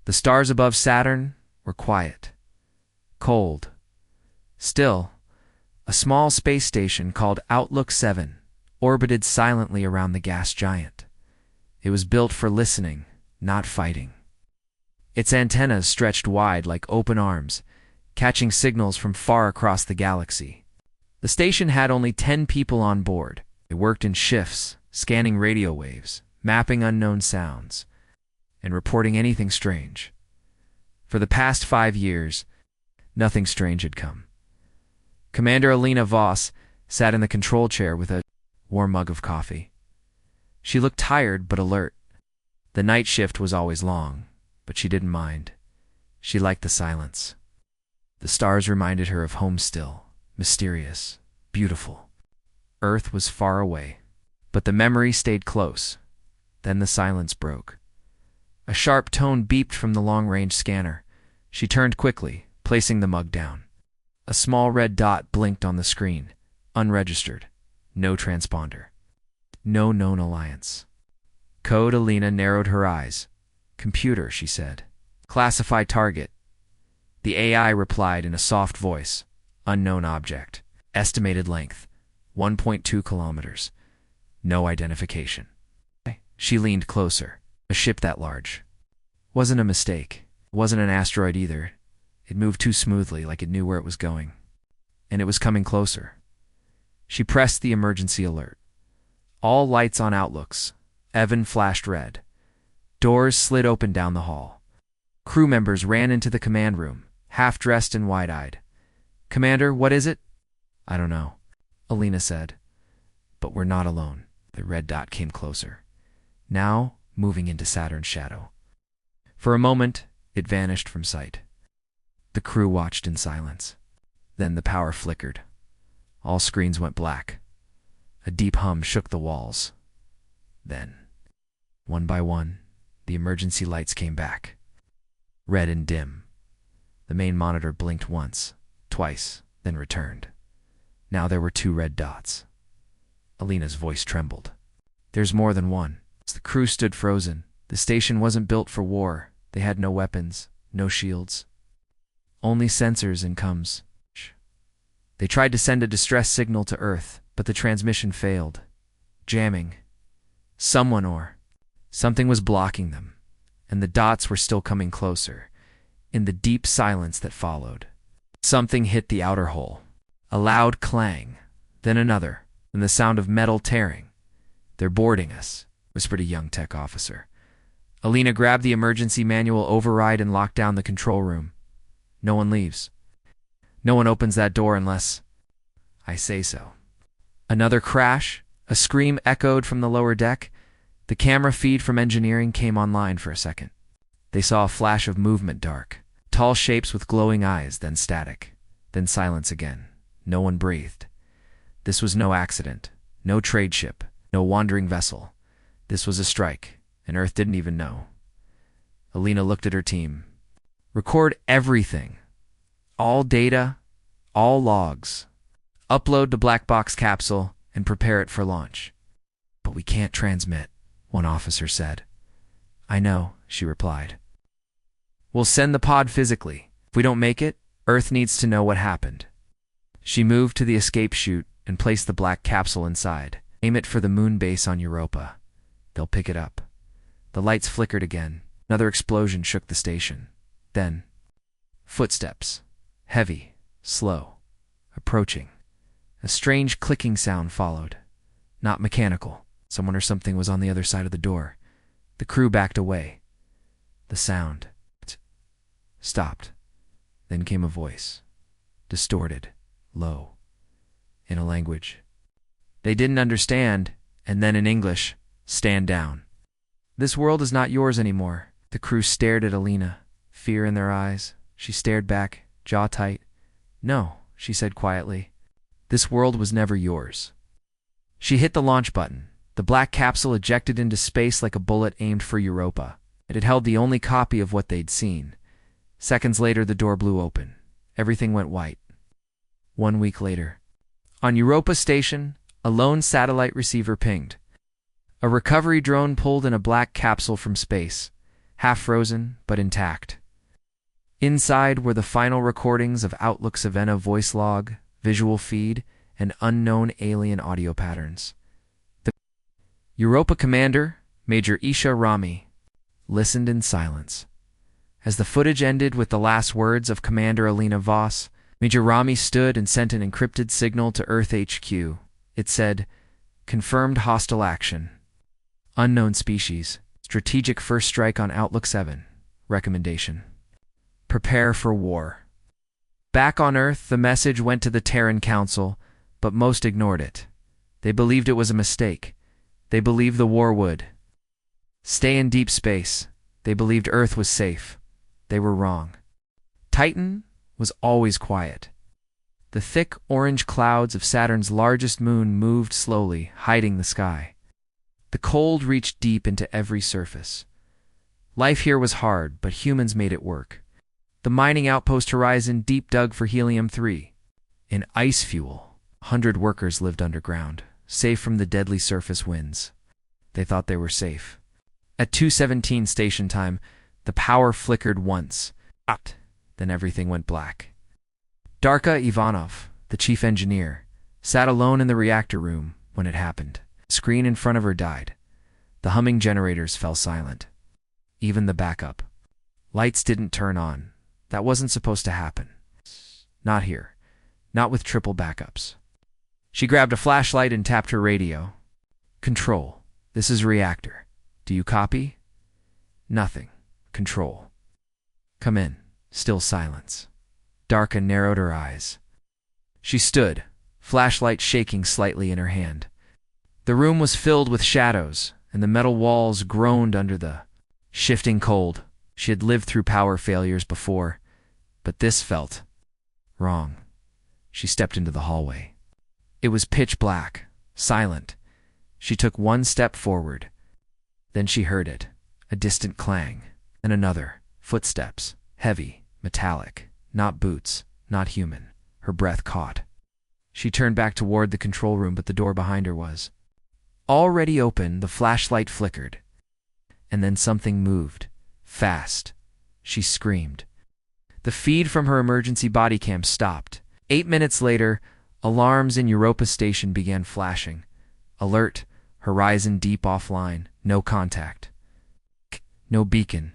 The stars above Saturn were quiet, cold. Still, a small space station called Outlook 7 orbited silently around the gas giant. It was built for listening, not fighting. Its antennas stretched wide like open arms, catching signals from far across the galaxy. The station had only 10 people on board. They worked in shifts, scanning radio waves, mapping unknown sounds, and reporting anything strange. For the past 5 years, nothing strange had come. Commander Alina Voss sat in the control chair with a warm mug of coffee. She looked tired but alert. The night shift was always long, but she didn't mind. She liked the silence. The stars reminded her of home still, mysterious, beautiful. Earth was far away, but the memory stayed close. Then the silence broke. A sharp tone beeped from the long-range scanner. She turned quickly, placing the mug down. A small red dot blinked on the screen. Unregistered. No transponder. No known alliance. Code Alina narrowed her eyes. Computer, she said. Classify target. The AI replied in a soft voice. Unknown object. Estimated length. 1.2 kilometers. No identification. She leaned closer. A ship that large. Wasn't a mistake. It wasn't an asteroid either. It moved too smoothly, like it knew where it was going. And it was coming closer. She pressed the emergency alert. All lights on outlooks. Evan flashed red. Doors slid open down the hall. Crew members ran into the command room, half-dressed and wide-eyed. Commander, what is it? I don't know, Alina said. But we're not alone. The red dot came closer. Now, moving into Saturn's shadow. For a moment, it vanished from sight. The crew watched in silence. Then the power flickered. All screens went black. A deep hum shook the walls. Then, one by one, the emergency lights came back. Red and dim. The main monitor blinked once, twice, then returned. Now there were 2 red dots. Alina's voice trembled. There's more than one. The crew stood frozen. The station wasn't built for war. They had no weapons, no shields. Only sensors and comms. They tried to send a distress signal to Earth, but the transmission failed. Jamming. Someone or something was blocking them, and the dots were still coming closer. In the deep silence that followed, something hit the outer hull. A loud clang, then another, and the sound of metal tearing. They're boarding us, whispered a young tech officer. Alina grabbed the emergency manual override and locked down the control room. No one leaves. No one opens that door unless I say so. Another crash, a scream echoed from the lower deck. The camera feed from engineering came online for a second. They saw a flash of movement dark. Tall shapes with glowing eyes, then static. Then silence again. No one breathed. This was no accident. No trade ship. No wandering vessel. This was a strike, and Earth didn't even know. Alina looked at her team. Record everything. All data, all logs. Upload the black box capsule and prepare it for launch. But we can't transmit, one officer said. I know, she replied. We'll send the pod physically. If we don't make it, Earth needs to know what happened. She moved to the escape chute and placed the black capsule inside. Aim it for the moon base on Europa. They'll pick it up. The lights flickered again. Another explosion shook the station. Then, footsteps. Heavy, slow, approaching. A strange clicking sound followed. Not mechanical. Someone or something was on the other side of the door. The crew backed away. The sound stopped. Then came a voice. Distorted, low, in a language they didn't understand, and then in English, stand down. This world is not yours anymore. The crew stared at Alina, fear in their eyes. She stared back, jaw tight. No, she said quietly. This world was never yours. She hit the launch button. The black capsule ejected into space like a bullet aimed for Europa. It had held the only copy of what they'd seen. Seconds later, the door blew open. Everything went white. 1 week later. On Europa Station, a lone satellite receiver pinged. A recovery drone pulled in a black capsule from space. half frozen but intact. Inside were the final recordings of Outlook Savannah voice log, visual feed, and unknown alien audio patterns. The Europa commander, Major Isha Rami, listened in silence. As the footage ended with the last words of Commander Alina Voss, Major Rami stood and sent an encrypted signal to Earth HQ. It said, "Confirmed hostile action. Unknown species. Strategic first strike on Outlook 7. Recommendation. Prepare for war." Back on Earth, the message went to the Terran Council, but most ignored it. They believed it was a mistake. They believed the war would stay in deep space. They believed Earth was safe. They were wrong. Titan was always quiet. The thick orange clouds of Saturn's largest moon moved slowly, hiding the sky. The cold reached deep into every surface. Life here was hard, but humans made it work. The mining outpost Horizon deep dug for helium-3. In ice fuel, 100 workers lived underground, safe from the deadly surface winds. They thought they were safe. At 2:17 station time, the power flickered once. Then everything went black. Darka Ivanov, the chief engineer, sat alone in the reactor room when it happened. The screen in front of her died. The humming generators fell silent. Even the backup lights didn't turn on. That wasn't supposed to happen. Not here. Not with triple backups. She grabbed a flashlight and tapped her radio. "Control, this is reactor. Do you copy?" "Nothing. Control." "Come in." Still silence. Darka narrowed her eyes. She stood, flashlight shaking slightly in her hand. The room was filled with shadows, and the metal walls groaned under the shifting cold. She had lived through power failures before, but this felt wrong. She stepped into the hallway. It was pitch black, silent. She took one step forward. Then she heard it, a distant clang, and another, footsteps, heavy, metallic, not boots, not human. Her breath caught. She turned back toward the control room, but the door behind her was already open. The flashlight flickered. And then something moved. Fast. She screamed. The feed from her emergency body cam stopped. 8 minutes later, alarms in Europa Station began flashing. Alert, Horizon deep offline, no contact. No beacon.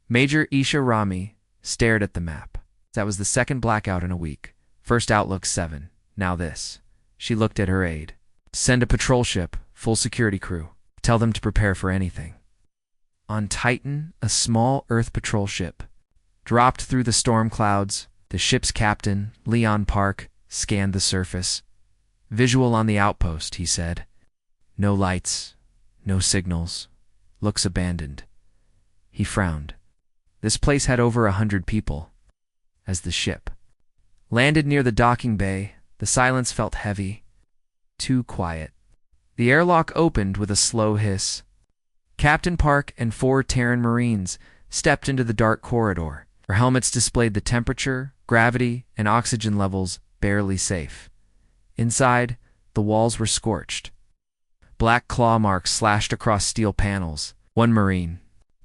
Major Isha Rami stared at the map. That was the second blackout in a week. First Outlook 7, now this. She looked at her aide. "Send a patrol ship, full security crew. Tell them to prepare for anything." On Titan, a small Earth patrol ship dropped through the storm clouds. The ship's captain, Leon Park, scanned the surface. "Visual on the outpost," he said. "No lights, no signals. Looks abandoned." He frowned. This place had over 100 people. As the ship landed near the docking bay, the silence felt heavy, too quiet. The airlock opened with a slow hiss. Captain Park and 4 Terran Marines stepped into the dark corridor. Their helmets displayed the temperature, gravity, and oxygen levels barely safe. Inside, the walls were scorched. Black claw marks slashed across steel panels. One Marine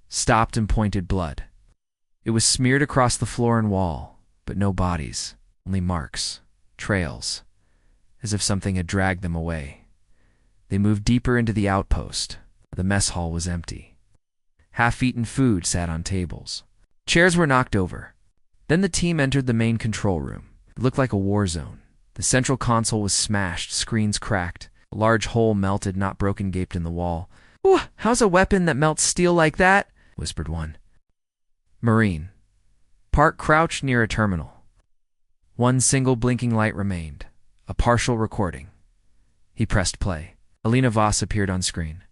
stopped and pointed blood. It was smeared across the floor and wall, but no bodies, only marks, trails, as if something had dragged them away. They moved deeper into the outpost. The mess hall was empty. Half-eaten food sat on tables. Chairs were knocked over. Then the team entered the main control room. It looked like a war zone. The central console was smashed, screens cracked. A large hole melted, not broken, gaped in the wall. "Ooh, how's a weapon that melts steel like that?" whispered one Marine. Park crouched near a terminal. One single blinking light remained, a partial recording. He pressed play. Alina Voss appeared on screen.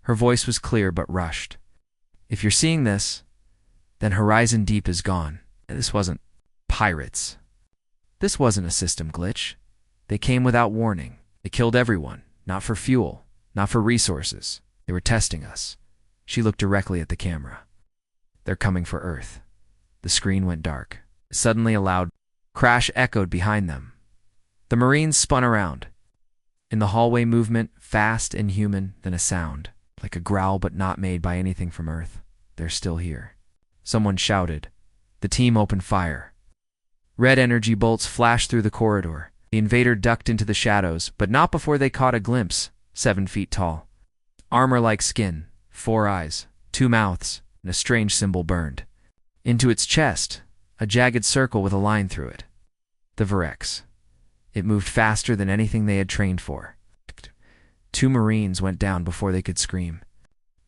Her voice was clear but rushed. "If you're seeing this, then Horizon Deep is gone. This wasn't pirates. This wasn't a system glitch. They came without warning. They killed everyone, not for fuel, not for resources. They were testing us." She looked directly at the camera. "They're coming for Earth." The screen went dark. Suddenly a loud crash echoed behind them. The Marines spun around. In the hallway, movement, fast and human, then a sound, like a growl but not made by anything from Earth. they're still here. Someone shouted. The team opened fire. Red energy bolts flashed through the corridor. The invader ducked into the shadows, but not before they caught a glimpse, 7 feet tall. Armor-like skin, 4 eyes, 2 mouths, and a strange symbol burned into its chest, a jagged circle with a line through it. The Virex. It moved faster than anything they had trained for. 2 Marines went down before they could scream.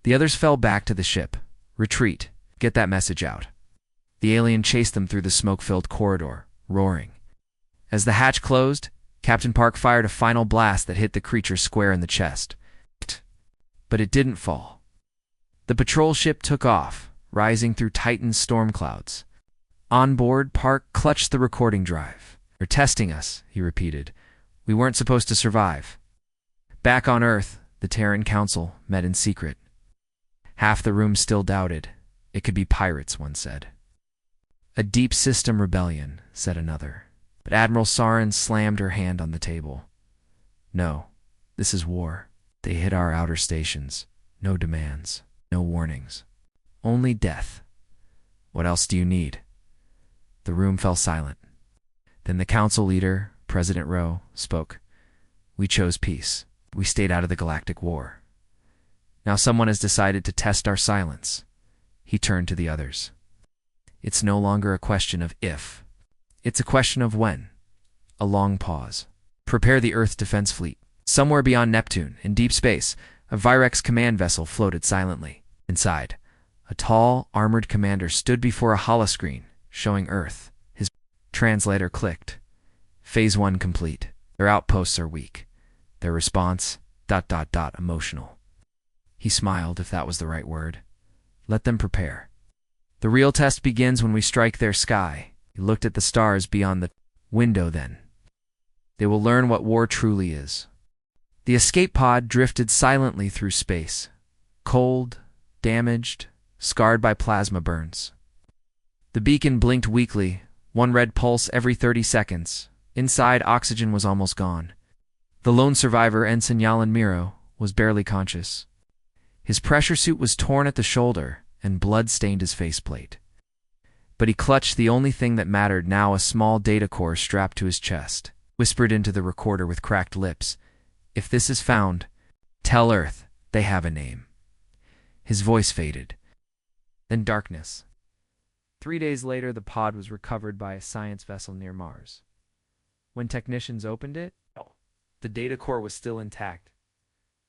The others fell back to the ship. Retreat. Get that message out. The alien chased them through the smoke-filled corridor, roaring. As the hatch closed, Captain Park fired a final blast that hit the creature square in the chest. But it didn't fall. The patrol ship took off, rising through Titan's storm clouds. On board, Park clutched the recording drive. "They're testing us," he repeated. "We weren't supposed to survive." Back on Earth, the Terran Council met in secret. Half the room still doubted. It could be pirates, one said. "A deep system rebellion," said another. But Admiral Sarin slammed her hand on the table. "No, this is war. They hit our outer stations. No demands, no warnings. Only death. What else do you need?" The room fell silent. Then the council leader, President Rowe, spoke. "We chose peace. We stayed out of the galactic war. Now someone has decided to test our silence." He turned to the others. "It's no longer a question of if. It's a question of when." A long pause. "Prepare the Earth Defense Fleet." Somewhere beyond Neptune, in deep space, a Virex command vessel floated silently. Inside, a tall, armored commander stood before a holoscreen, showing Earth. His translator clicked. "Phase 1 complete. Their outposts are weak. Their response, ... emotional." He smiled, if that was the right word. "Let them prepare. The real test begins when we strike their sky." He looked at the stars beyond the window then. "They will learn what war truly is." The escape pod drifted silently through space. Cold, damaged, scarred by plasma burns. The beacon blinked weakly, 1 red pulse every 30 seconds. Inside, oxygen was almost gone. The lone survivor, Ensign Yalan Miro, was barely conscious. His pressure suit was torn at the shoulder, and blood stained his faceplate. But he clutched the only thing that mattered now, a small data core strapped to his chest. Whispered into the recorder with cracked lips, "If this is found, tell Earth they have a name." His voice faded. Then darkness. 3 days later, the pod was recovered by a science vessel near Mars. When technicians opened it, the data core was still intact.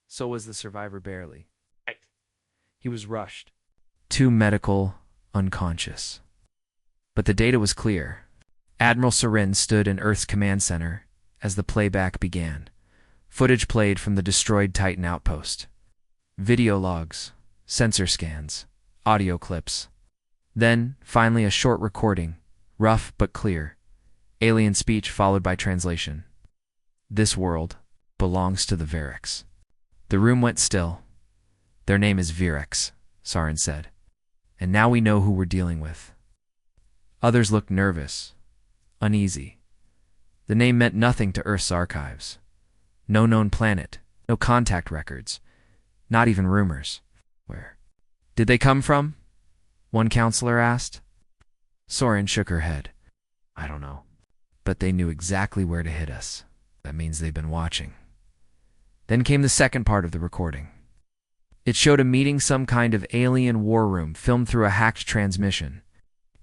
So was the survivor barely. He was rushed. Too medical, unconscious. But the data was clear. Admiral Sarin stood in Earth's command center as the playback began. Footage played from the destroyed Titan outpost. Video logs, sensor scans, audio clips. Then, finally, a short recording, rough but clear. Alien speech followed by translation. "This world belongs to the Virex." The room went still. "Their name is Virex," Sarin said. "And now we know who we're dealing with." Others looked nervous, uneasy. The name meant nothing to Earth's archives. No known planet, no contact records, not even rumors. Where did they come from? One counselor asked. Soren shook her head. "I don't know. But they knew exactly where to hit us. That means they've been watching." Then came the second part of the recording. It showed a meeting, some kind of alien war room filmed through a hacked transmission.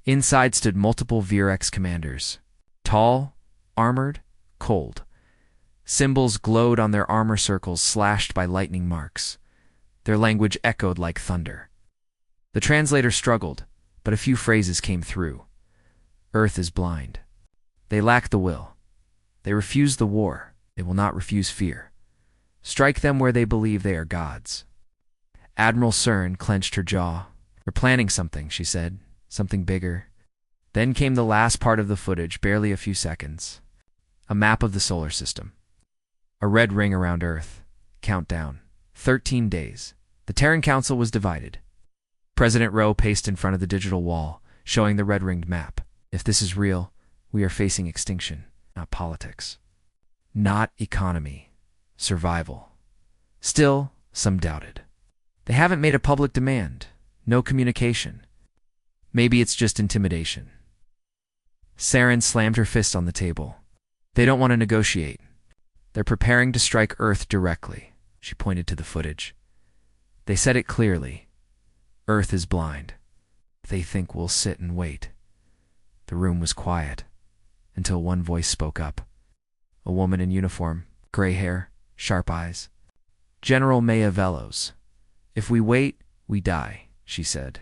Inside stood multiple Virex commanders. Tall, armored, cold. Symbols glowed on their armor circles, slashed by lightning marks. Their language echoed like thunder. The translator struggled, but a few phrases came through. Earth is blind. They lack the will. They refuse the war. They will not refuse fear. Strike them where they believe they are gods. Admiral Cern clenched her jaw. "We're planning something," she said. "Something bigger." Then came the last part of the footage, barely a few seconds. A map of the solar system. A red ring around Earth. Countdown. 13 days. The Terran Council was divided. President Rowe paced in front of the digital wall, showing the red-ringed map. "If this is real, we are facing extinction, not politics. Not economy. Survival." Still, some doubted. "They haven't made a public demand. No communication. Maybe it's just intimidation. Saren slammed her fist on the table. They don't want to negotiate. They're preparing to strike Earth directly. She pointed to the footage. They said it clearly. Earth is blind. They think we'll sit and wait. The room was quiet, until one voice spoke up. A woman in uniform, gray hair, sharp eyes. General Maya Velos. If we wait, we die, she said.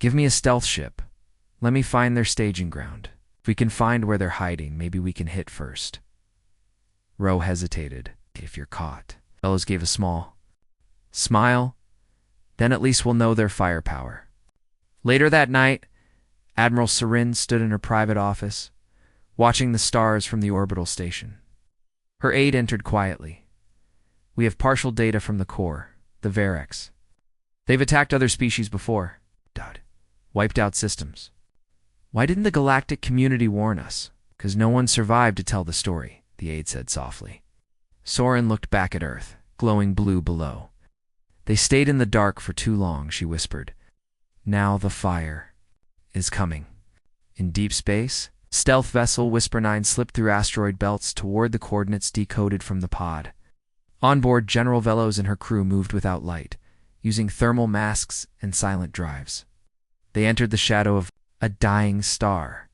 Give me a stealth ship. Let me find their staging ground. If we can find where they're hiding, maybe we can hit first. Roe hesitated. If you're caught. Velos gave a small smile. Then at least we'll know their firepower. Later that night, Admiral Sarin stood in her private office, watching the stars from the orbital station. Her aide entered quietly. We have partial data from the core, the Varex. They've attacked other species before. Wiped out systems. Why didn't the galactic community warn us? 'Cause no one survived to tell the story, the aide said softly. Soren looked back at Earth, glowing blue below. They stayed in the dark for too long, she whispered. Now the fire is coming. In deep space, stealth vessel Whisper 9 slipped through asteroid belts toward the coordinates decoded from the pod. On board, General Velos and her crew moved without light, using thermal masks and silent drives. They entered the shadow of a dying star.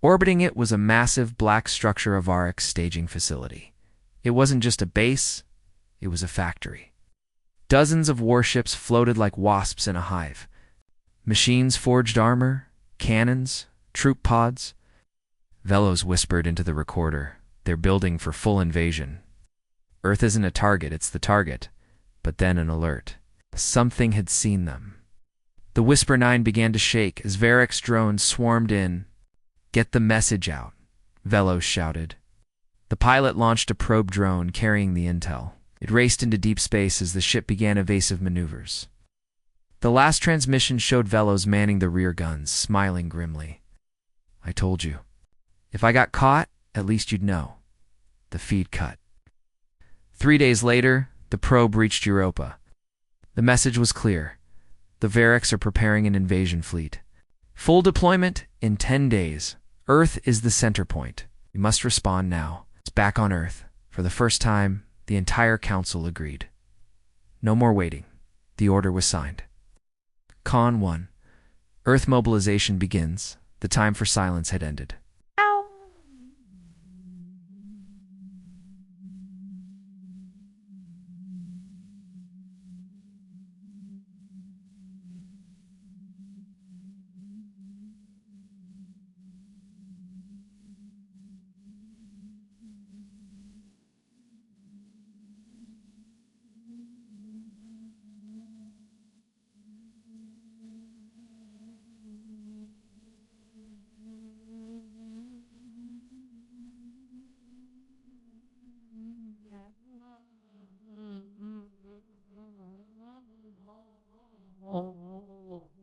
Orbiting it was a massive black structure of Varex staging facility. It wasn't just a base, it was a factory. Dozens of warships floated like wasps in a hive. Machines forged armor, cannons, troop pods. Velos whispered into the recorder, they're building for full invasion. Earth isn't a target, it's the target. But then an alert. Something had seen them. The Whisper 9 began to shake as Varex drones swarmed in. Get the message out, Velos shouted. The pilot launched a probe drone carrying the intel. It raced into deep space as the ship began evasive maneuvers. The last transmission showed Velos manning the rear guns, smiling grimly. I told you. If I got caught, at least you'd know. The feed cut. 3 days later, the probe reached Europa. The message was clear. The Varex are preparing an invasion fleet. Full deployment in 10 days. Earth is the center point. We must respond now. It's back on Earth. For the first time, the entire council agreed. No more waiting. The order was signed. Con 1. Earth mobilization begins. The time for silence had ended.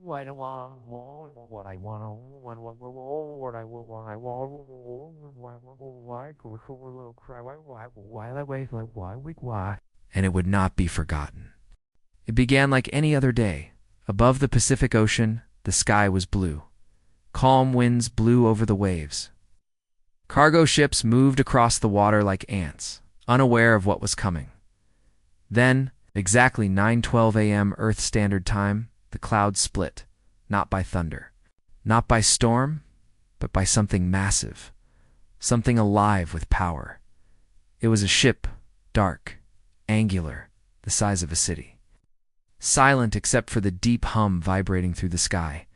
What I want, what I want, what I want, why? And it would not be forgotten. It began like any other day. Above the Pacific Ocean, the sky was blue. Calm winds blew over the waves. Cargo ships moved across the water like ants, unaware of what was coming. Then, exactly 9:12 a.m. Earth Standard Time, the clouds split, not by thunder, not by storm, but by something massive, something alive with power. It was a ship, dark, angular, the size of a city. Silent except for the deep hum vibrating through the sky.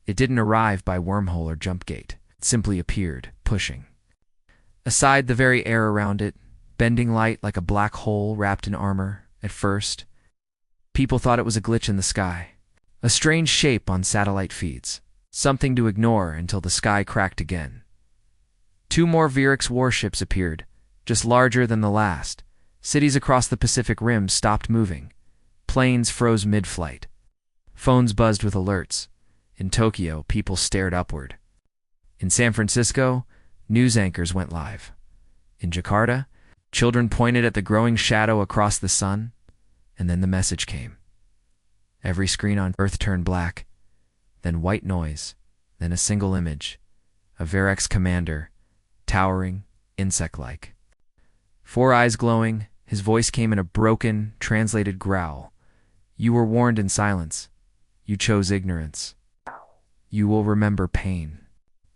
It didn't arrive by wormhole or jump gate. It simply appeared, pushing. Aside the very air around it, bending light like a black hole wrapped in armor, at first, people thought it was a glitch in the sky. A strange shape on satellite feeds. Something to ignore until the sky cracked again. 2 more Varex warships appeared, just larger than the last. Cities across the Pacific Rim stopped moving. Planes froze mid-flight. Phones buzzed with alerts. In Tokyo, people stared upward. In San Francisco, news anchors went live. In Jakarta, children pointed at the growing shadow across the sun, and then the message came. Every screen on Earth turned black, then white noise, then a single image. A Verex commander, towering, insect-like. 4 eyes glowing, his voice came in a broken, translated growl. You were warned in silence. You chose ignorance. You will remember pain.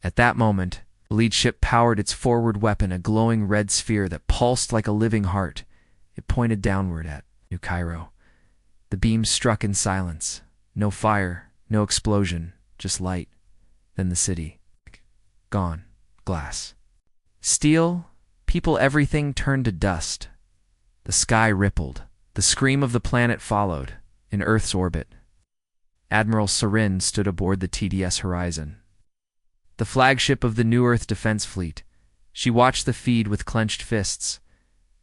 At that moment, the lead ship powered its forward weapon, a glowing red sphere that pulsed like a living heart. It pointed downward at New Cairo. The beam struck in silence. No fire, no explosion, just light. Then the city. Gone. Glass. Steel, people, everything turned to dust. The sky rippled. The scream of the planet followed, in Earth's orbit. Admiral Sarin stood aboard the TDS Horizon, the flagship of the New Earth Defense Fleet. She watched the feed with clenched fists.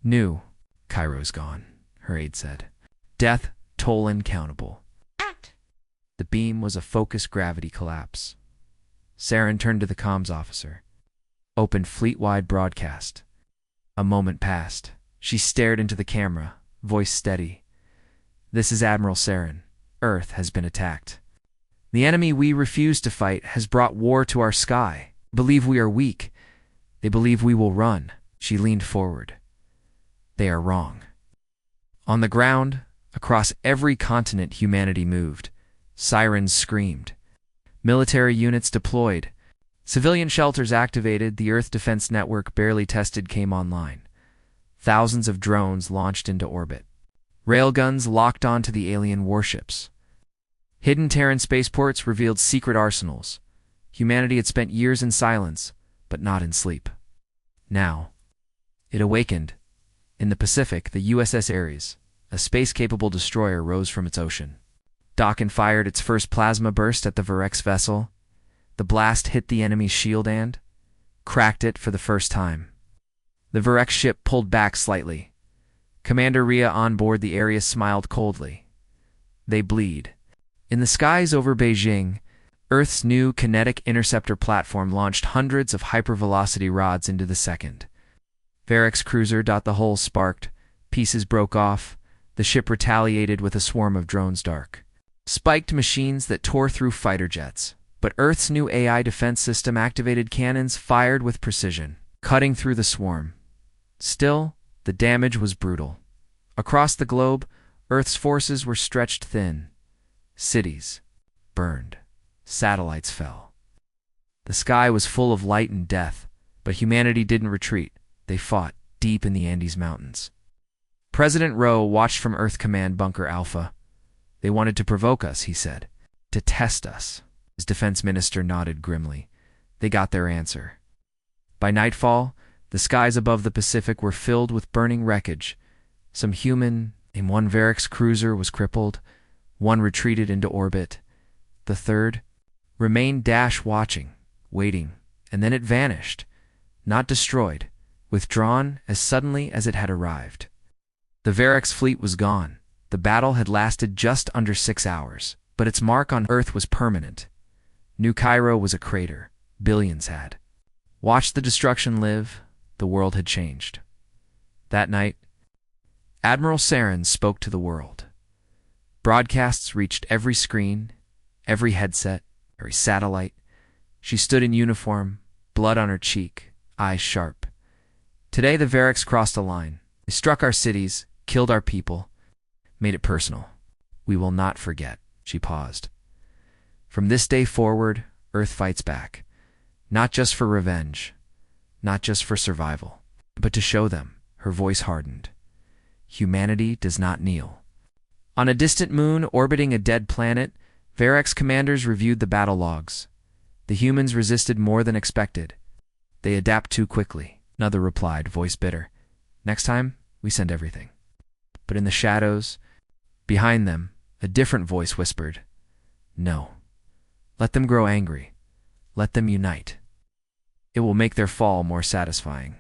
New Cairo's gone, her aide said. Death toll incountable. The beam was a focused gravity collapse. Sarin turned to the comms officer. Opened fleet-wide broadcast. A moment passed. She stared into the camera, voice steady. This is Admiral Sarin. Earth has been attacked. The enemy we refuse to fight has brought war to our sky. Believe we are weak. They believe we will run. She leaned forward. They are wrong. On the ground, across every continent humanity moved. Sirens screamed. Military units deployed. Civilian shelters activated. The Earth Defense Network, barely tested, came online. Thousands of drones launched into orbit. Railguns locked onto the alien warships. Hidden Terran spaceports revealed secret arsenals. Humanity had spent years in silence, but not in sleep. Now, it awakened. In the Pacific, the USS Ares, a space-capable destroyer, rose from its ocean. Dokken fired its first plasma burst at the Verex vessel. The blast hit the enemy's shield and cracked it for the first time. The Verex ship pulled back slightly. Commander Rhea on board the Ares smiled coldly. They bleed. In the skies over Beijing, Earth's new kinetic interceptor platform launched hundreds of hypervelocity rods into the second. Verex cruiser. The hull sparked. Pieces broke off. The ship retaliated with a swarm of drones. Dark, spiked machines that tore through fighter jets. But Earth's new AI defense system activated cannons fired with precision, cutting through the swarm. Still, the damage was brutal. Across the globe, Earth's forces were stretched thin. Cities burned. Satellites fell. The sky was full of light and death, but humanity didn't retreat. They fought deep in the Andes Mountains. President Rowe watched from Earth Command Bunker Alpha. They wanted to provoke us, he said, to test us. His defense minister nodded grimly. They got their answer. By nightfall, the skies above the Pacific were filled with burning wreckage. Some human, and one Verex cruiser was crippled. One retreated into orbit. The third remained watching, waiting, and then it vanished. Not destroyed, withdrawn as suddenly as it had arrived. The Verex fleet was gone. The battle had lasted just under 6 hours, but its mark on Earth was permanent. New Cairo was a crater. Billions had watched the destruction live. The world had changed. That night, Admiral Sarin spoke to the world. Broadcasts reached every screen, every headset, every satellite. She stood in uniform, blood on her cheek, eyes sharp. Today the Verex crossed a line. They struck our cities, killed our people, made it personal. We will not forget. She paused. From this day forward, Earth fights back. Not just for revenge, not just for survival, but to show them. Her voice hardened. Humanity does not kneel. On a distant moon orbiting a dead planet, Verex commanders reviewed the battle logs. The humans resisted more than expected. They adapt too quickly, another replied, voice bitter. Next time, we send everything. But in the shadows, behind them, a different voice whispered, no. Let them grow angry. Let them unite. It will make their fall more satisfying.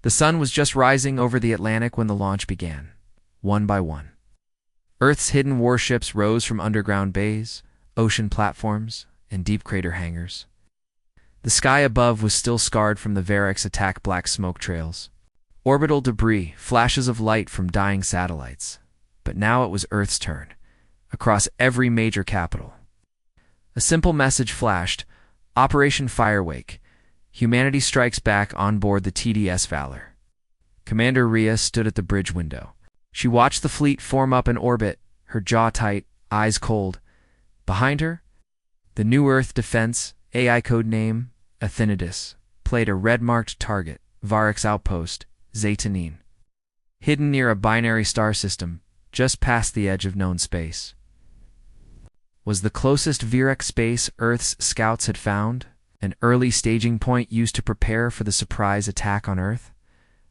The sun was just rising over the Atlantic when the launch began, one by one. Earth's hidden warships rose from underground bays, ocean platforms, and deep crater hangars. The sky above was still scarred from the Verex attack, black smoke trails. Orbital debris, flashes of light from dying satellites. But now it was Earth's turn. across every major capital. A simple message flashed: Operation Firewake. Humanity strikes back on board the TDS Valor. Commander Rhea stood at the bridge window. She watched the fleet form up in orbit, her jaw tight, eyes cold. Behind her, the New Earth Defense, AI code name Athenidus, played a red-marked target, Varex Outpost, Zaytanine, hidden near a binary star system just past the edge of known space. Was the closest Virex space Earth's scouts had found, an early staging point used to prepare for the surprise attack on Earth?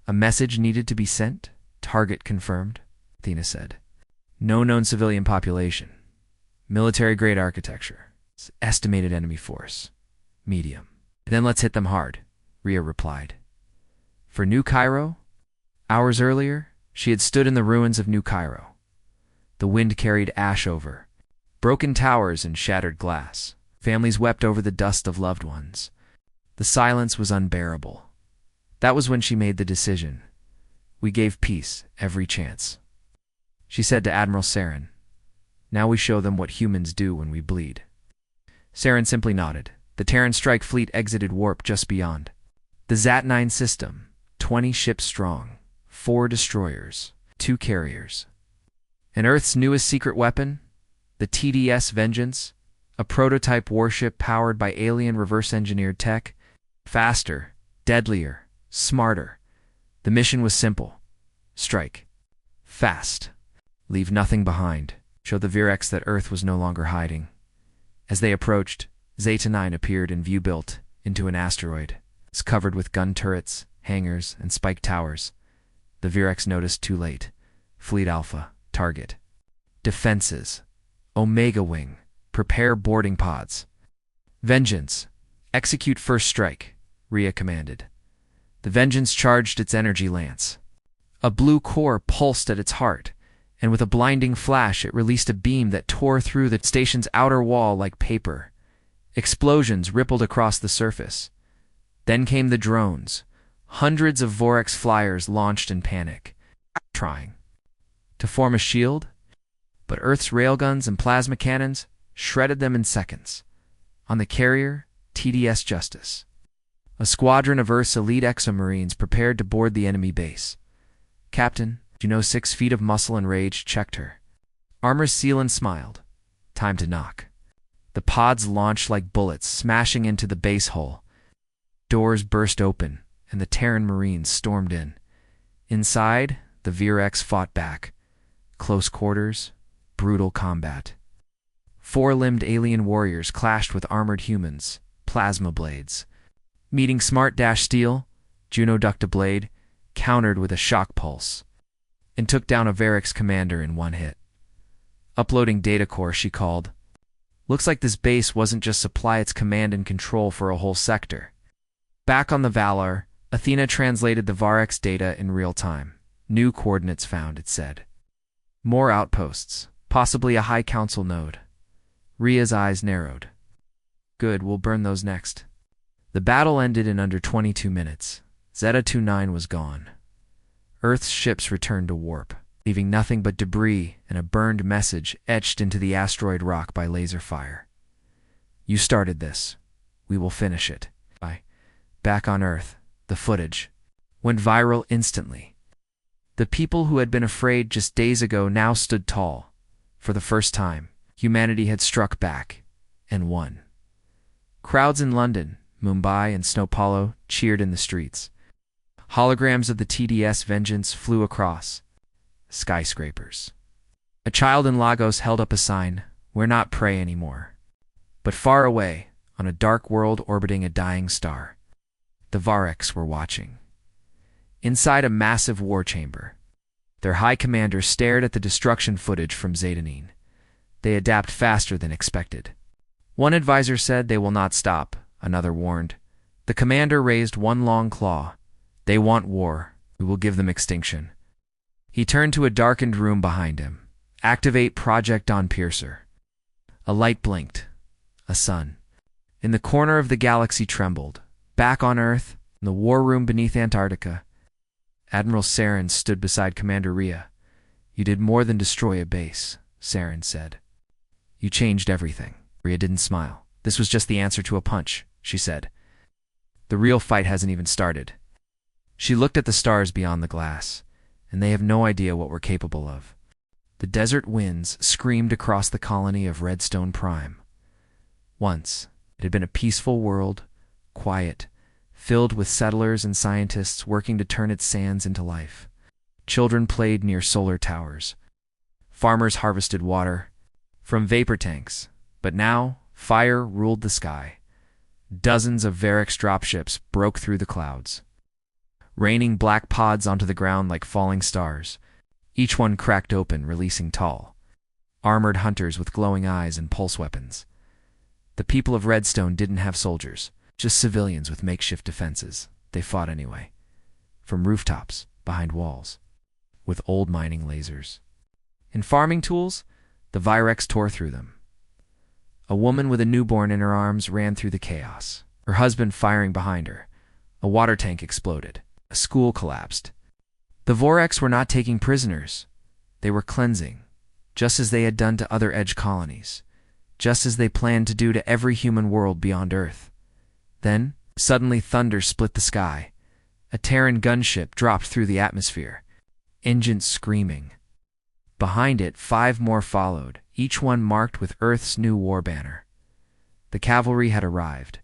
A message needed to be sent? Target confirmed, Athena said. No known civilian population. Military-grade architecture. Estimated enemy force. Medium. Then let's hit them hard, Rhea replied. For New Cairo? Hours earlier, she had stood in the ruins of New Cairo. The wind carried ash over. Broken towers and shattered glass. Families wept over the dust of loved ones. The silence was unbearable. That was when she made the decision. We gave peace every chance. She said to Admiral Saren, "Now we show them what humans do when we bleed." Saren simply nodded. The Terran strike fleet exited warp just beyond. The Zat-9 system, 20 ships strong, 4 destroyers, 2 carriers. And Earth's newest secret weapon, the TDS Vengeance, a prototype warship powered by alien reverse-engineered tech. Faster, deadlier, smarter. The mission was simple. Strike. Fast. Leave nothing behind. Show the Virex that Earth was no longer hiding. As they approached, Zeta-9 appeared in view built into an asteroid. It's covered with gun turrets, hangars, and spiked towers. The Virex noticed too late. Fleet Alpha. Target. Defenses. Omega Wing. Prepare boarding pods. Vengeance. Execute first strike, Rhea commanded. The Vengeance charged its energy lance. A blue core pulsed at its heart, and with a blinding flash it released a beam that tore through the station's outer wall like paper. Explosions rippled across the surface. Then came the drones. Hundreds of Vorex flyers launched in panic, trying to form a shield, but Earth's railguns and plasma cannons shredded them in seconds. On the carrier, TDS Justice. A squadron of Earth's elite exomarines prepared to board the enemy base. Captain, you know 6 feet of muscle and rage checked her. Armor's Sealan smiled. Time to knock. The pods launched like bullets, smashing into the base hull. Doors burst open, and the Terran Marines stormed in. Inside, the Virex fought back. Close quarters, brutal combat. 4-limbed alien warriors clashed with armored humans, plasma blades. Meeting Smart-Steel, Juno ducked a blade, countered with a shock pulse, and took down a Virex commander in one hit. Uploading data core, she called. Looks like this base wasn't just supply its command and control for a whole sector. Back on the Valor, Athena translated the Varex data in real time. New coordinates found, it said. More outposts, possibly a High Council node. Rhea's eyes narrowed. Good, we'll burn those next. The battle ended in under 22 minutes. Zeta-29 was gone. Earth's ships returned to warp, leaving nothing but debris and a burned message etched into the asteroid rock by laser fire. You started this. We will finish it. Back on Earth, the footage went viral instantly. The people who had been afraid just days ago now stood tall. For the first time, humanity had struck back and won. Crowds in London, Mumbai, and Sao Paulo cheered in the streets. Holograms of the TDS Vengeance flew across skyscrapers. A child in Lagos held up a sign, "We're not prey anymore." But far away, on a dark world orbiting a dying star, the Varex were watching. Inside a massive war chamber, their high commander stared at the destruction footage from Zeta-9. They adapt faster than expected. One advisor said they will not stop, another warned. The commander raised one long claw. They want war. We will give them extinction. He turned to a darkened room behind him. Activate Project Dawnpiercer. A light blinked. A sun. In the corner of the galaxy trembled. Back on Earth, in the war room beneath Antarctica, Admiral Saren stood beside Commander Rhea. You did more than destroy a base, Saren said. You changed everything. Rhea didn't smile. This was just the answer to a punch, she said. The real fight hasn't even started. She looked at the stars beyond the glass, and they have no idea what we're capable of. The desert winds screamed across the colony of Redstone Prime. Once, it had been a peaceful world, quiet, filled with settlers and scientists working to turn its sands into life. Children played near solar towers. Farmers harvested water from vapor tanks. But now, fire ruled the sky. Dozens of Varex dropships broke through the clouds, raining black pods onto the ground like falling stars. Each one cracked open, releasing tall, armored hunters with glowing eyes and pulse weapons. The people of Redstone didn't have soldiers, just civilians with makeshift defenses. They fought anyway, from rooftops, behind walls, with old mining lasers. In farming tools, the Virex tore through them. A woman with a newborn in her arms ran through the chaos, her husband firing behind her. A water tank exploded. A school collapsed. The Vorex were not taking prisoners. They were cleansing, just as they had done to other Edge colonies, just as they planned to do to every human world beyond Earth. Then, suddenly thunder split the sky. A Terran gunship dropped through the atmosphere, engines screaming. Behind it, 5 more followed, each one marked with Earth's new war banner. The cavalry had arrived.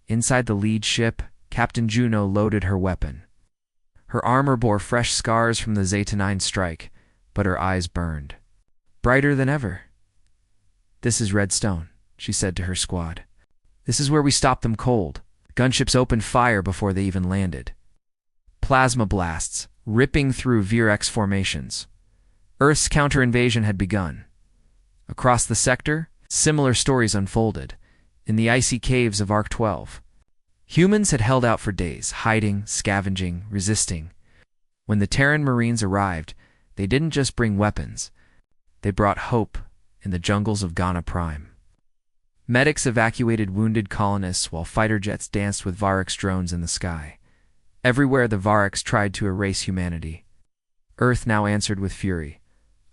Inside the lead ship, Captain Juno loaded her weapon. Her armor bore fresh scars from the Zeta 9 strike, but her eyes burned brighter than ever. "This is Redstone," she said to her squad. "This is where we stop them cold." Gunships opened fire before they even landed. Plasma blasts, ripping through Virex formations. Earth's counter-invasion had begun. Across the sector, similar stories unfolded. In the icy caves of Arc 12, humans had held out for days, hiding, scavenging, resisting. When the Terran Marines arrived, they didn't just bring weapons. They brought hope in the jungles of Ghana Prime. Medics evacuated wounded colonists while fighter jets danced with Varex drones in the sky. Everywhere the Varex tried to erase humanity, Earth now answered with fury.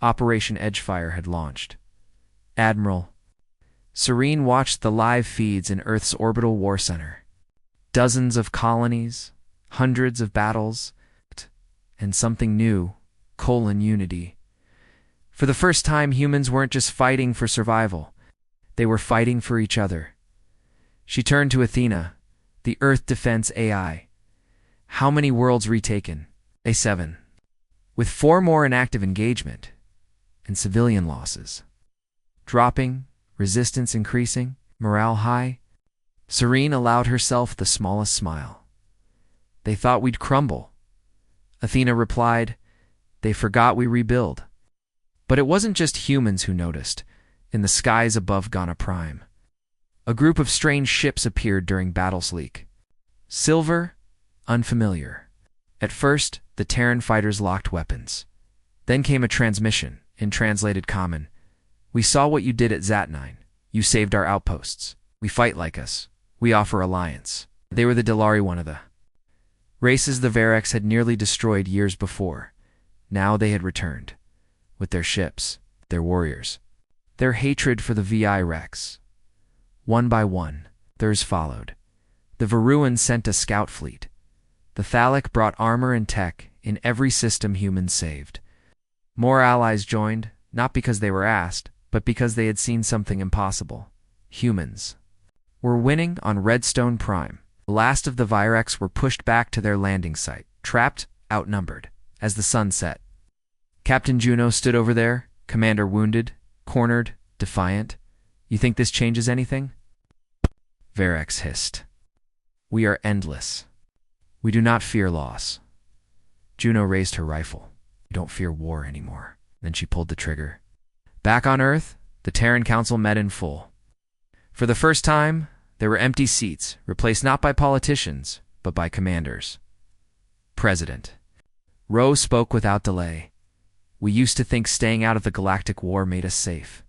Operation Edgefire had launched. Admiral Serene watched the live feeds in Earth's orbital war center. Dozens of colonies, hundreds of battles, and something new, unity. For the first time, humans weren't just fighting for survival. They were fighting for each other. She turned to Athena, the Earth Defense AI. "How many worlds retaken?" "A7. With 4 more in active engagement, and civilian losses dropping, resistance increasing, morale high." Serene allowed herself the smallest smile. "They thought we'd crumble." Athena replied, "They forgot we rebuild." But it wasn't just humans who noticed. In the skies above Ghana Prime, a group of strange ships appeared during battle sleek. Silver, unfamiliar. At first, the Terran fighters locked weapons. Then came a transmission, in translated common. "We saw what you did at Zat9. You saved our outposts. We fight like us. We offer alliance." They were the Delari, one of the races the Varex had nearly destroyed years before. Now they had returned, with their ships, their warriors, their hatred for the VI Rex. One by one, others followed. The Varuan sent a scout fleet. The Thalic brought armor and tech in every system humans saved. More allies joined, not because they were asked, but because they had seen something impossible. Humans were winning on Redstone Prime. The last of the Virex were pushed back to their landing site, trapped, outnumbered, as the sun set. Captain Juno stood over there, commander wounded, cornered, defiant. "You think this changes anything?" Varex hissed. "We are endless. We do not fear loss." Juno raised her rifle. "You don't fear war anymore." Then she pulled the trigger. Back on Earth, the Terran Council met in full. For the first time, there were empty seats, replaced not by politicians, but by commanders. President Rowe spoke without delay. "We used to think staying out of the galactic war made us safe.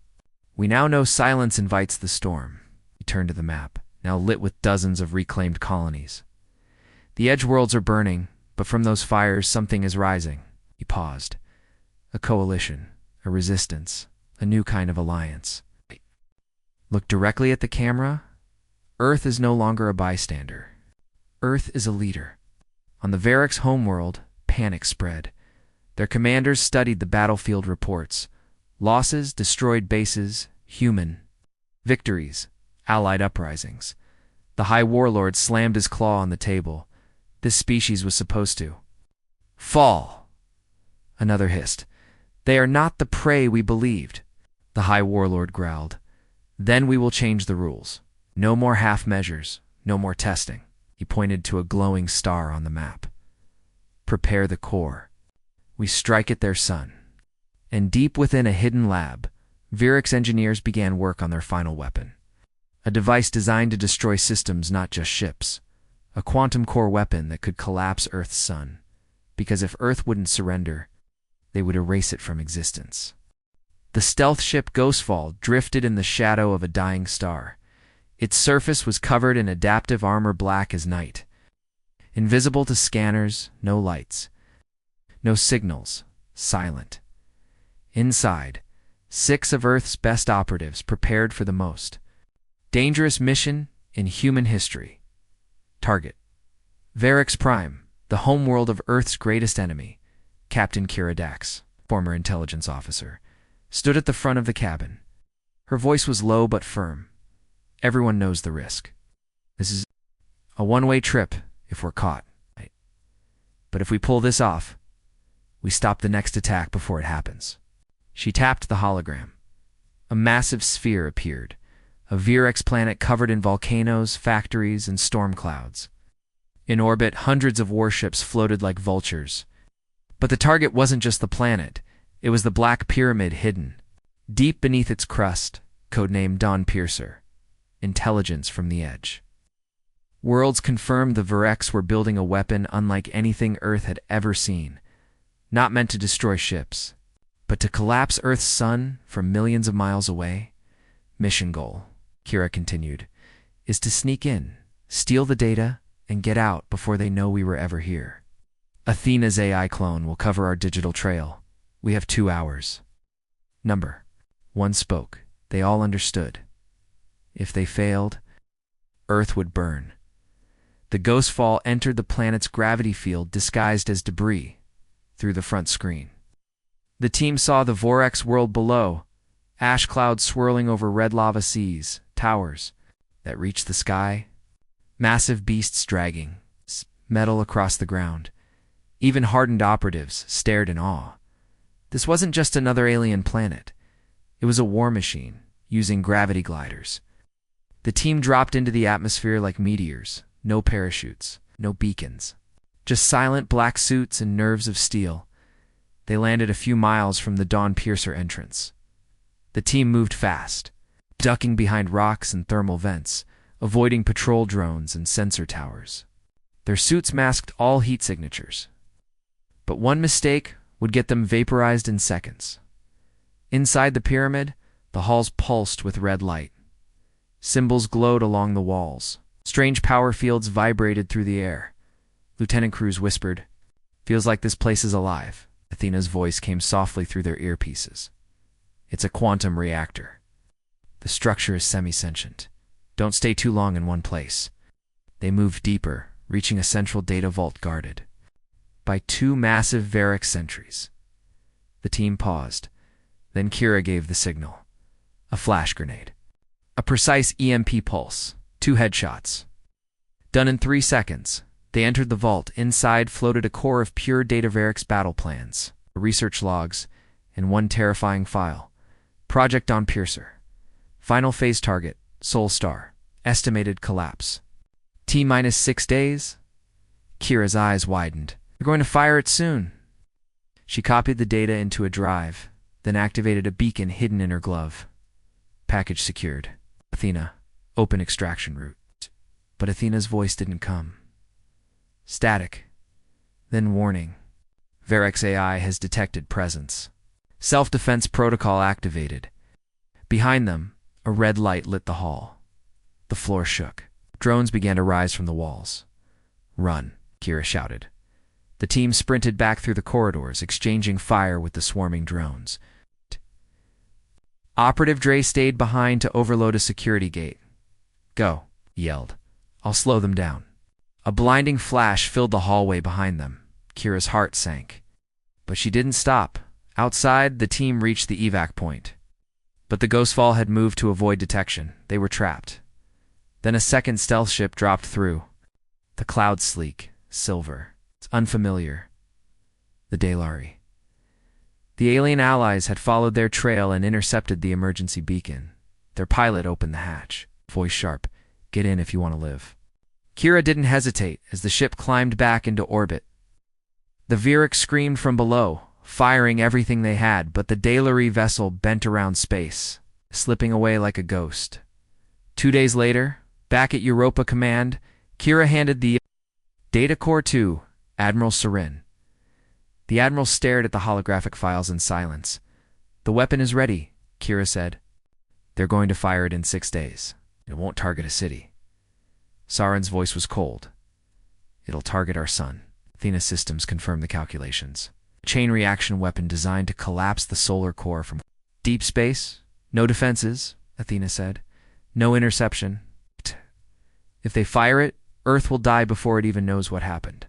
We now know silence invites the storm." He turned to the map, now lit with dozens of reclaimed colonies. "The edge worlds are burning, but from those fires something is rising." He paused. "A coalition, a resistance, a new kind of alliance." Look directly at the camera. Earth is no longer a bystander. Earth is a leader. On the Varrics' homeworld, panic spread. Their commanders studied the battlefield reports. Losses, destroyed bases, human. Victories, allied uprisings. The High Warlord slammed his claw on the table. This species was supposed to fall. Another hissed. They are not the prey we believed. The High Warlord growled. Then we will change the rules. No more half measures, no more testing. He pointed to a glowing star on the map. Prepare the core. We strike at their sun. And deep within a hidden lab, Varrics engineers began work on their final weapon. A device designed to destroy systems, not just ships. A quantum core weapon that could collapse Earth's sun. Because if Earth wouldn't surrender, they would erase it from existence. The stealth ship Ghostfall drifted in the shadow of a dying star. Its surface was covered in adaptive armor black as night. Invisible to scanners, no lights. No signals, silent. Inside, 6 of Earth's best operatives prepared for the most dangerous mission in human history. Target: Varrics Prime, the homeworld of Earth's greatest enemy. Captain Kira Dax, former intelligence officer, stood at the front of the cabin. Her voice was low but firm. Everyone knows the risk. This is a one-way trip if we're caught. But if we pull this off, we stop the next attack before it happens. She tapped the hologram. A massive sphere appeared, a Varrics planet covered in volcanoes, factories, and storm clouds. In orbit, hundreds of warships floated like vultures. But the target wasn't just the planet. It was the Black Pyramid hidden. Deep beneath its crust, codenamed Dawn Piercer. Intelligence from the edge. Worlds confirmed the Varrics were building a weapon unlike anything Earth had ever seen. Not meant to destroy ships, but to collapse Earth's sun from millions of miles away. Mission goal, Kira continued, is to sneak in, steal the data, and get out before they know we were ever here. Athena's AI clone will cover our digital trail. We have 2 hours. Number. One spoke. They all understood. If they failed, Earth would burn. The Ghostfall entered the planet's gravity field disguised as debris through the front screen. The team saw the Varrics world below, ash clouds swirling over red lava seas, towers that reached the sky, massive beasts dragging metal across the ground. Even hardened operatives stared in awe. This wasn't just another alien planet. It was a war machine, using gravity gliders. The team dropped into the atmosphere like meteors, no parachutes, no beacons. Just silent black suits and nerves of steel. They landed a few miles from the Dawn Piercer entrance. The team moved fast, ducking behind rocks and thermal vents, avoiding patrol drones and sensor towers. Their suits masked all heat signatures. But one mistake would get them vaporized in seconds. Inside the pyramid, the halls pulsed with red light. Symbols glowed along the walls. Strange power fields vibrated through the air. Lieutenant Cruz whispered, "Feels like this place is alive." Athena's voice came softly through their earpieces. "It's a quantum reactor. The structure is semi-sentient. Don't stay too long in one place." They moved deeper, reaching a central data vault guarded by 2 massive Varric sentries. The team paused. Then Kira gave the signal. A flash grenade. A precise EMP pulse. 2 headshots. Done in 3 seconds. They entered the vault. Inside floated a core of pure data Varrics battle plans, research logs, and one terrifying file. Project Dawn Piercer. Final phase target, Sol Star. Estimated collapse. T-6 days? Kira's eyes widened. "You're going to fire it soon." She copied the data into a drive, then activated a beacon hidden in her glove. Package secured. Athena, open extraction route. But Athena's voice didn't come. Static. Then warning. Varrics AI has detected presence. Self-defense protocol activated. Behind them, a red light lit the hall. The floor shook. Drones began to rise from the walls. "Run," Kira shouted. The team sprinted back through the corridors, exchanging fire with the swarming drones. Operative Dre stayed behind to overload a security gate. "Go," he yelled. "I'll slow them down." A blinding flash filled the hallway behind them. Kira's heart sank. But she didn't stop. Outside, the team reached the evac point. But the Ghostfall had moved to avoid detection. They were trapped. Then a second stealth ship dropped through. The cloud sleek, silver. It's unfamiliar. The Dalari. The alien allies had followed their trail and intercepted the emergency beacon. Their pilot opened the hatch, voice sharp. "Get in if you want to live." Kira didn't hesitate as the ship climbed back into orbit. The Viric screamed from below, firing everything they had, but the Dalari vessel bent around space, slipping away like a ghost. 2 days later, back at Europa Command, Kira handed the Data Core to Admiral Sarin. The Admiral stared at the holographic files in silence. "The weapon is ready," Kira said. "They're going to fire it in 6 days. It won't target a city." Sarin's voice was cold. "It'll target our sun." Athena Systems confirmed the calculations. A chain reaction weapon designed to collapse the solar core from deep space. "No defenses," Athena said. "No interception. If they fire it, Earth will die before it even knows what happened."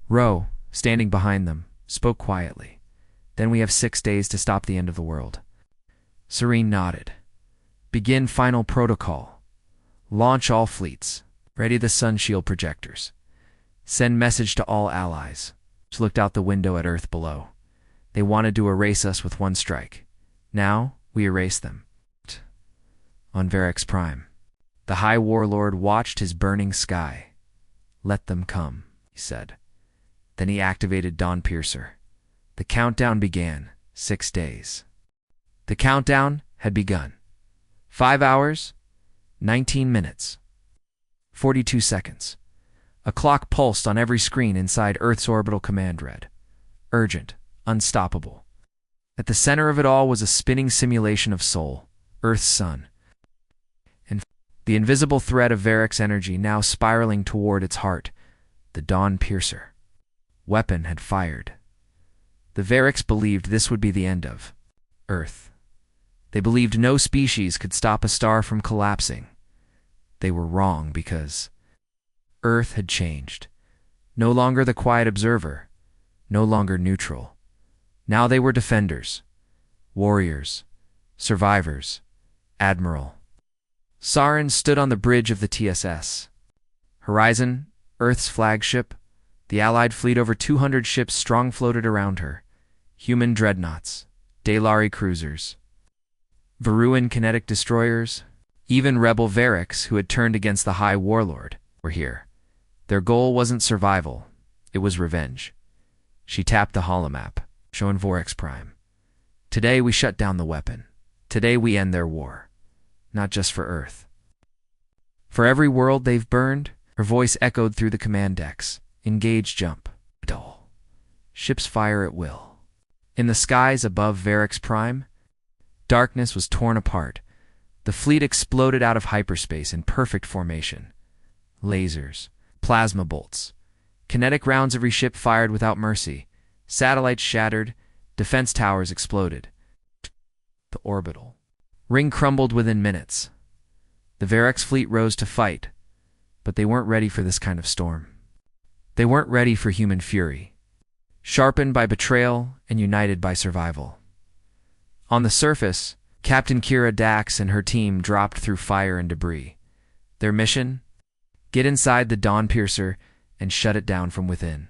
Ro, standing behind them, spoke quietly. "Then we have 6 days to stop the end of the world." Serene nodded. "Begin final protocol. Launch all fleets. Ready the sun shield projectors. Send message to all allies." She looked out the window at Earth below. "They wanted to erase us with one strike. Now we erase them." On Varix Prime, the High Warlord watched his burning sky. "Let them come," he said. Then he activated Dawn Piercer. The countdown began. 6 days. The countdown had begun. 5 hours, 19 minutes, 42 seconds. A clock pulsed on every screen inside Earth's orbital command read. Urgent, unstoppable. At the center of it all was a spinning simulation of Sol, Earth's sun. And the invisible thread of Varix energy now spiraling toward its heart, the Dawn Piercer. Weapon had fired. The Varix believed this would be the end of Earth. They believed no species could stop a star from collapsing. They were wrong because Earth had changed. No longer the quiet observer, no longer neutral. Now they were defenders, warriors, survivors, admiral. Sarin stood on the bridge of the TSS. Horizon, Earth's flagship, the Allied fleet over 200 ships strong floated around her. Human dreadnoughts, Dalari cruisers, Varuan kinetic destroyers, even rebel Varix who had turned against the High Warlord were here. Their goal wasn't survival, it was revenge. She tapped the holomap, showing Vorix Prime. "Today we shut down the weapon. Today we end their war. Not just for Earth. For every world they've burned," her voice echoed through the command decks. "Engage jump. Dull. Ships fire at will." In the skies above Varix Prime, darkness was torn apart. The fleet exploded out of hyperspace in perfect formation. Lasers, plasma bolts, kinetic rounds every ship fired without mercy. Satellites shattered, defense towers exploded. The orbital ring crumbled within minutes. The Varix fleet rose to fight, but they weren't ready for this kind of storm. They weren't ready for human fury, sharpened by betrayal and united by survival. On the surface, Captain Kira Dax and her team dropped through fire and debris. Their mission? Get inside the Dawn Piercer and shut it down from within.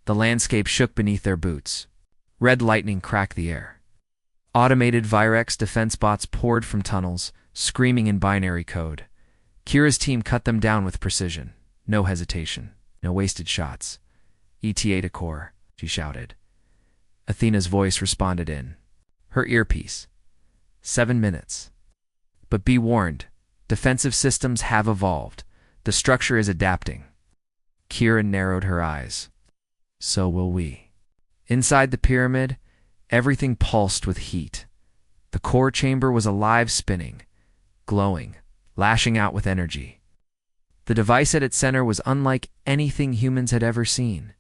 The landscape shook beneath their boots. Red lightning cracked the air. Automated Virex defense bots poured from tunnels, screaming in binary code. Kira's team cut them down with precision. No hesitation. No wasted shots. "ETA to core," she shouted. Athena's voice responded in her earpiece. 7 minutes. But be warned, defensive systems have evolved. The structure is adapting. Kira narrowed her eyes. So will we. Inside the pyramid, everything pulsed with heat. The core chamber was alive, spinning, glowing, lashing out with energy. The device at its center was unlike anything humans had ever seen.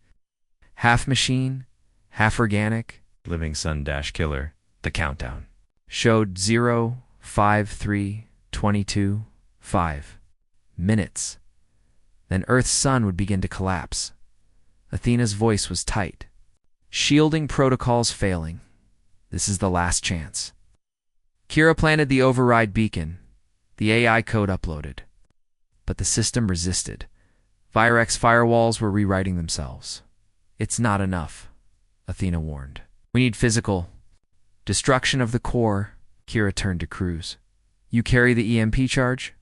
Half machine, half organic. Living sun-killer. The countdown. showed 05322 minutes. Then Earth's sun would begin to collapse. Athena's voice was tight. Shielding protocols failing. This is the last chance. Kira planted the override beacon. The AI code uploaded. But the system resisted. Virex firewalls were rewriting themselves. It's not enough, Athena warned. We need physical destruction of the core. Kira turned to Cruz. You carry the EMP charge?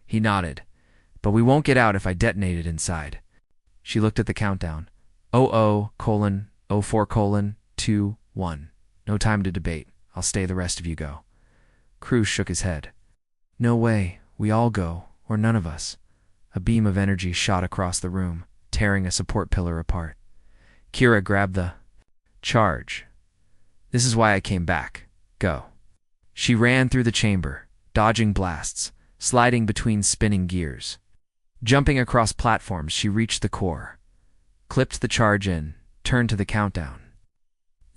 He nodded. But we won't get out if I detonate it inside. She looked at the countdown. 00:04:21. No time to debate. I'll stay, the rest of you go. Cruz shook his head. No way. We all go, or none of us. A beam of energy shot across the room, tearing a support pillar apart. Kira grabbed the charge. This is why I came back. Go. She ran through the chamber, dodging blasts, sliding between spinning gears. Jumping across platforms, she reached the core, clipped the charge in, turned to the countdown.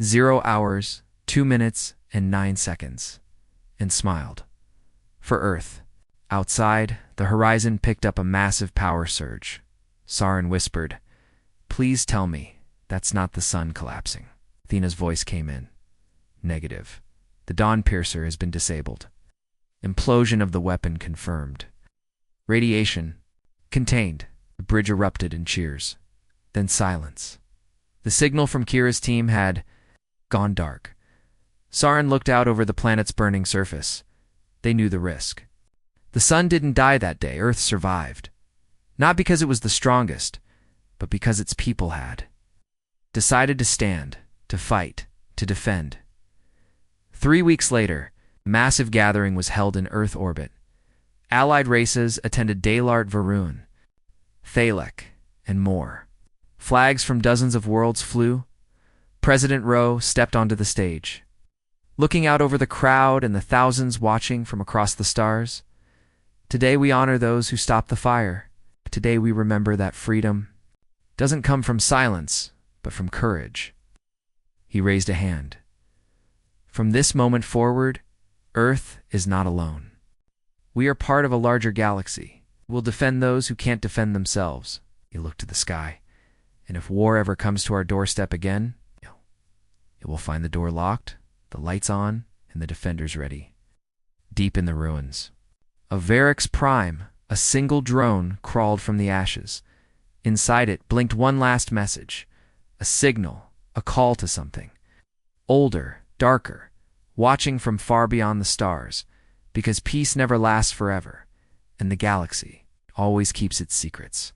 0 hours, 2 minutes, and 9 seconds, and smiled. For Earth. Outside, the horizon picked up a massive power surge. Saren whispered, Please tell me that's not the sun collapsing. Athena's voice came in. Negative. The Dawn Piercer has been disabled. Implosion of the weapon confirmed. Radiation contained. The bridge erupted in cheers. Then silence. The signal from Kira's team had gone dark. Saren looked out over the planet's burning surface. They knew the risk. The sun didn't die that day. Earth survived. Not because it was the strongest, but because its people had. Decided to stand, to fight, to defend. 3 weeks later, a massive gathering was held in Earth orbit. Allied races attended Dalart Varun, Thalek, and more. Flags from dozens of worlds flew. President Rowe stepped onto the stage. Looking out over the crowd and the thousands watching from across the stars, today we honor those who stopped the fire. Today we remember that freedom doesn't come from silence, but from courage. He raised a hand. From this moment forward, Earth is not alone. We are part of a larger galaxy. We'll defend those who can't defend themselves. He looked to the sky. And if war ever comes to our doorstep again, it will find the door locked, the lights on, and the defenders ready. Deep in the ruins of Varix Prime, a single drone crawled from the ashes. Inside it blinked one last message, a signal, a call to something. Older, darker, watching from far beyond the stars, because peace never lasts forever, and the galaxy always keeps its secrets.